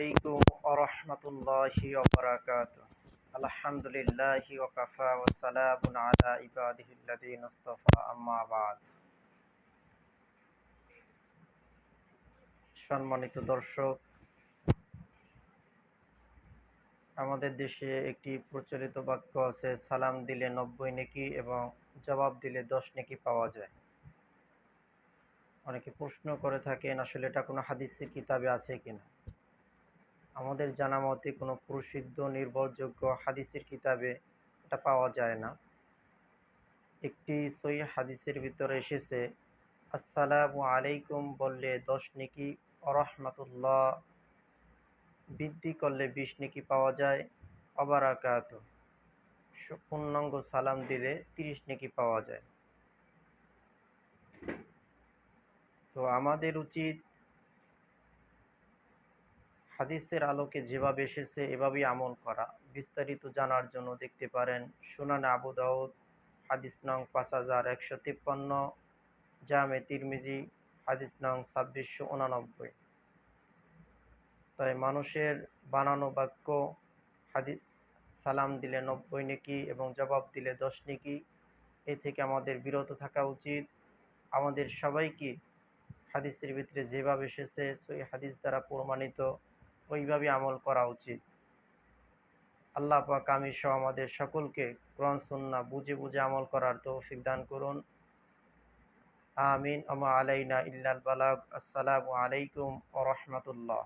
আলাইকুম ওয়া রাহমাতুল্লাহি ওয়া বারাকাতুহু। আলহামদুলিল্লাহি ওয়া কাফা ওয়া সালামুন আলা ইবাদিহিল্লাযীনা ইসতাফা, আম্মা বা'দ। সম্মানিত দর্শক, আমাদের দেশে একটি প্রচলিত বাক্য আছে, সালাম দিলে 90 নেকি এবং জবাব দিলে 10 নেকি পাওয়া যায়। অনেকে প্রশ্ন করে থাকেন, আসলে এটা কোনো হাদিসের কিতাবে আছে কিনা। আমাদের জানা মতে কোনো প্রসিদ্ধ নির্ভরযোগ্য হাদিসের কিতাবে এটা পাওয়া যায় না। একটি সহিহ হাদিসের ভিতরে এসেছে, আসসালামু আলাইকুম বললে 10 নেকি, ওয়া রাহমাতুল্লাহ বৃদ্ধি করলে 20 নেকি পাওয়া যায়, ওয়া বারাকাতুহু পূর্ণাঙ্গ সালাম দিলে 30 নেকি পাওয়া যায়। তো আমাদের উচিত হাদিসের আলোকে যেভাবে এসেছে এভাবেই আমল করা। বিস্তারিত জানার জন্য দেখতে পারেন সুনানে আবু দাউদ হাদিস নং 5153, জামে তিরমিজি হাদিস নং 2689। তাই মানুষের বানানো বাক্য হাদিস সালাম দিলে 90 নেকি এবং জবাব দিলে 10 নেকি, এ থেকে আমাদের বিরত থাকা উচিত। আমাদের সবাইকে হাদিসের ভিতরে যেভাবে এসেছে সেই হাদিস দ্বারা প্রমাণিত ওইভাবে আমল করা উচিত। আল্লাহ পাক আমি সহ আমাদের সকলকে কোরআন সুন্নাহ বুঝে বুঝে আমল করার তৌফিক দান করুন। আমিন। ওয়া মা আলাইনা ইল্লাল বালাগ। আসসালামু আলাইকুম ওয়া রাহমাতুল্লাহ।